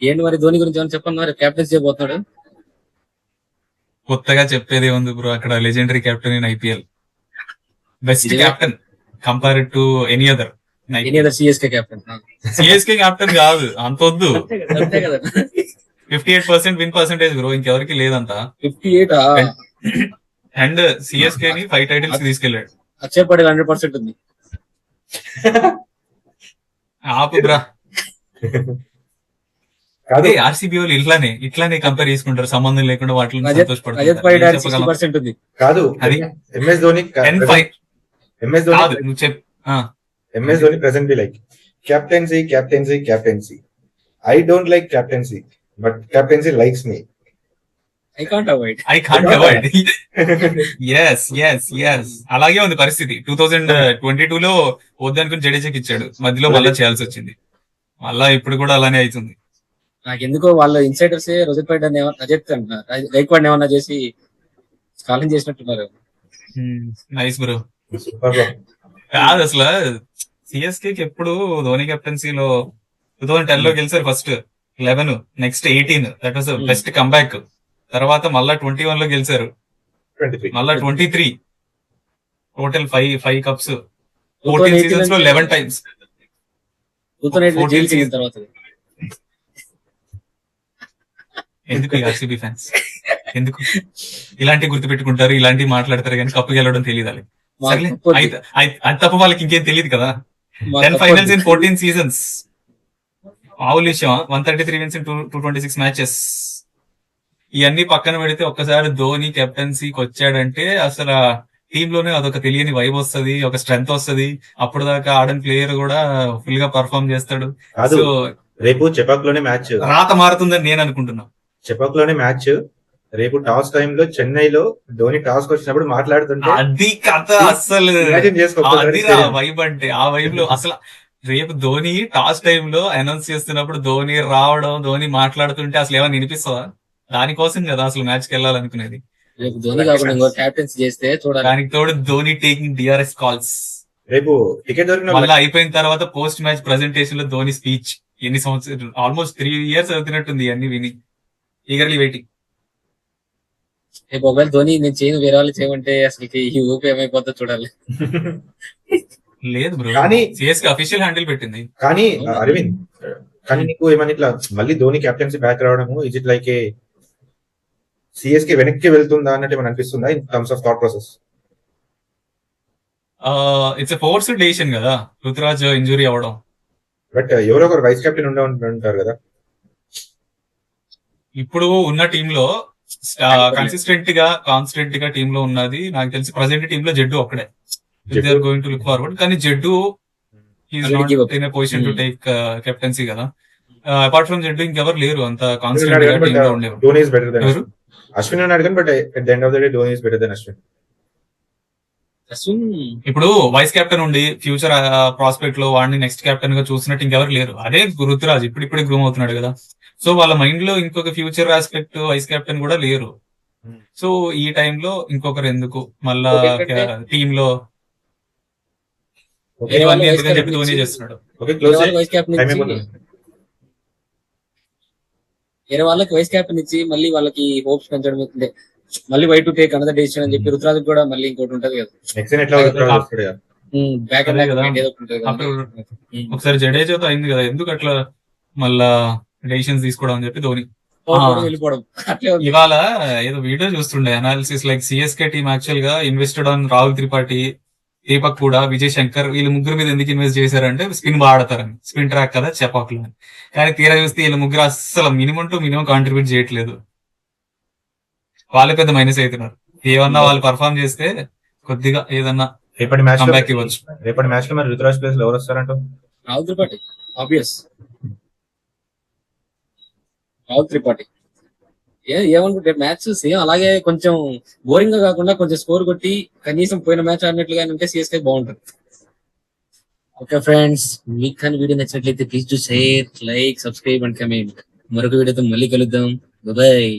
ఏంటి మరి ధోని గురించి ఏమైనా చెప్పండి, మరి క్యాప్టెన్సీ చేయబోతున్నాడు. కొత్తగా చెప్పేది ఉంది బ్రో, అక్కడ legendary captain in IPL, best captain compare to any other. CSK captain. CSK captain కాదు, అంత వద్దు. అంతే కదా. 58% విన్ పర్సెంటేజ్ బ్రో, ఇంకెవరికి లేదంత. 58 అండ్ సిఎస్కే ని 5 టైటిల్స్ తీసుకెళ్లాడు. అచ్చేపడి 100% ఉంది. ఆపు బ్రా. అదే ఆర్సీబీ వాళ్ళు ఇట్లానే కంపేర్ చేసుకుంటారు, సంబంధం లేకుండా వాటిలో సంతోషపడుతుంది. కాదు అది ఎంఎస్ ధోని నువ్వు చెప్పు. MS Dhoni presently like captaincy. I don't like captaincy, but captaincy likes me. I can't avoid. yes. అలాగే ఉంది పరిస్థితి. 2022 లో వద్దనుకుని జడేజాకి ఇచ్చాడు, మధ్యలో మళ్ళా చేయాల్సి వచ్చింది. మళ్ళా ఇప్పుడు కూడా అలానే అవుతుంది. నాకెందుకో వాళ్ళ ఇన్సైడర్స్ రజత్ అంటున్నారు, గైక్వాడ్ ఏమన్నా చేసి స్కాలింగ్ చేసినట్టున్నారు. Nice bro. కాదు అసలు సిఎస్కేకి ఎప్పుడు ధోని కెప్టెన్సీలో 2010 లో గెలిచారు, first 11, next 18, that was best comeback. తర్వాత మళ్ళా 21 లో గెలిచారు, మళ్ళా 23, టోటల్ 5 కప్స్, 14 సీజన్స్ లో 11 టైమ్స్. ఎందుకు ఆర్సీబీ ఫ్యాన్స్ ఎందుకు ఇలాంటి గుర్తు పెట్టుకుంటారు, ఇలాంటివి మాట్లాడతారు, కానీ కప్పు గెలవడం తెలియదు. అది తప్ప వాళ్ళకి ఇంకేం తెలియదు కదా. 10 finals in 14 seasons. మామూలు విషయం. 133 wins in 226 matches. ఇవన్నీ పక్కన పెడితే ఒక్కసారి ధోని కెప్టెన్సీకి వచ్చాడంటే అసలు టీమ్ లోనే అదొక తెలియని వైబ్ వస్తుంది, ఒక స్ట్రెంగ్త్ వస్తుంది. అప్పుడు దాకా ఆడని ప్లేయర్ కూడా ఫుల్ గా పర్ఫార్మ్ చేస్తాడు. సో రేపు చెపాక్ లోనే మ్యాచ్ రాత మారుతుందని నేను అనుకుంటున్నా. చెపాక్ లోనే మ్యాచ్ రేపు టాస్ టైంలో చెన్నైలో ధోని టాస్ వచ్చినప్పుడు మాట్లాడుతుంటే అది కథ అసలు వైబ్ అంటే ఆ వైబ్ లో అసలు రేపు ధోని టాస్ టైంలో అనౌన్స్ చేస్తున్నప్పుడు ధోని రావడం, ధోని మాట్లాడుతుంటే అసలు ఏమైనా వినిపిస్తుందా? దానికోసం కదా అసలు మ్యాచ్ కి వెళ్ళాలనుకునేది. దానికి తోడు ధోని టేకింగ్ డిఆర్ఎస్ కాల్స్. రేపు టికెట్ దొరికిన మళ్ళీ అయిపోయిన తర్వాత పోస్ట్ మ్యాచ్ ప్రెజెంటేషన్ లో ధోని స్పీచ్. ఎన్ని సంవత్సరాలు, ఆల్మోస్ట్ 3 years అవుతున్నట్టుంది అన్ని విని. Eagerly waiting. ఒకవేళ ధోని నేను చేయను, వేరే వాళ్ళు చేయమంటే అసలు ఈ ఊపి ఏమైపోతుందో చూడాలి. లేదు బ్రో, కానీ సిఎస్కే అఫీషియల్ హ్యాండిల్ పెట్టింది. కానీ అరవింద్, కానీ నీకు ఏమని ఇట్లా మళ్ళీ ధోని కెప్టెన్సీ బ్యాక్ రావడము, is it like A CSK వెనక్కి వెళ్తుందా అన్నట్టు ఏమైనా అనిపిస్తుందా in terms of thought process? It's a forced decision కదా, రుతురాజ్ ఇంజురీ అవ్వడం. బట్ ఎవరో ఒకరు వైస్ కెప్టెన్ ఉంటారు కదా. ఇప్పుడు ఉన్న టీమ్ లో కాన్స్టెంట్ గా టీమ్ లో ఉన్నది నాకు తెలిసి ప్రెసెంట్ టీమ్ లో జడ్డు ఒక్కడే. They are going to look forward. కానీ Jaddu is not in a position to take captaincy కదా. అపార్ట్ ఫ్రమ్ జడ్డు ఇంకెవరు లేరు అంత కాన్స్టెంట్ గా టీమ్ లో ఉండేవారు. అశ్విన్ అన్నాడు కానీ but at the end of the day Dhoni is better than Ashwin. ఇప్పుడు వైస్ కెప్టెన్ ఉండి ఫ్యూచర్ ప్రాస్పెక్ట్ లో వాడిని నెక్స్ట్ కెప్టెన్ గా చూసినట్టు ఇంకెవరు లేరు. అదే రుతురాజ్ ఇప్పుడిప్పుడే గ్రూమ్ అవుతున్నాడు కదా. సో వాళ్ళ మైండ్ లో ఇంకొక ఫ్యూచర్ ఆస్పెక్ట్ వైస్ కెప్టెన్ కూడా లేరు. సో ఈ టైంలో ఇంకొకరు ఎందుకు మళ్ళా టీమ్ లో ఎందుకని చెప్పి ధోని చేస్తున్నాడు. వేరే వాళ్ళకి వైస్ కెప్టెన్ ఇచ్చి మళ్ళీ వాళ్ళకి హోప్స్ పెంచడం, మళ్ళీ why to take another decision అని చెప్పి రుతురాజ్ కూడా మళ్ళీ ఇంకోటి ఉంటది కదా. ఒకసారి జడేజాతో అయింది కదా, ఎందుకు అట్లా మళ్ళా డెసిషన్స్ తీసుకోవడం అని చెప్పి ధోని వెళ్ళిపోవడం. ఇవాళ ఏదో వీడియో చూస్తుండే analysis, like CSK team actual గా ఇన్వెస్టెడ్ ఆన్ రాహుల్ త్రిపాఠి, దీపక్ కూడా, విజయ్ శంకర్, వీళ్ళు ముగ్గురు మీద ఎందుకు ఇన్వెస్ట్ చేశారంటే స్పిన్ బాగా ఆడతారని, స్పిన్ ట్రాక్ కదా చెపాక్లు అని. కానీ తీరా చూస్తే వీళ్ళ ముగ్గురు అస్సలు మినిమం టు మినిమం కాంట్రిబ్యూట్ చేయట్లేదు. వాళ్ళే పెద్ద మైనస్ అవుతున్నారు. ఏమన్నా వాళ్ళు పర్ఫార్మ్ చేస్తే కొద్దిగా ఏదన్నా రేపటి మ్యాచ్ కంబ్యాక్ ఇవ్వచ్చు. రేపటి మ్యాచ్ లో మరి రుతురాజ్ ప్లేస్ లో ఎవరు వస్తారంట? రాహుల్ త్రిపాఠి ఆబ్వియస్. రాహుల్ త్రిపాఠి ఏమనుకుంటే మ్యాచ్ సేమ్ అలాగే కొంచెం బోరింగ్ గా కాకుండా కొంచెం స్కోర్ కొట్టి కనీసం పోయిన మ్యాచ్ ఆడినట్లుగా ఉంటే సిఎస్కే బాగుంటుంది. ఓకే ఫ్రెండ్స్, మీకు కానీ వీడియో నచ్చినట్లయితే please do share, like, subscribe and comment. మరొక వీడియోతో మళ్ళీ కలుద్దాం. బాయ్.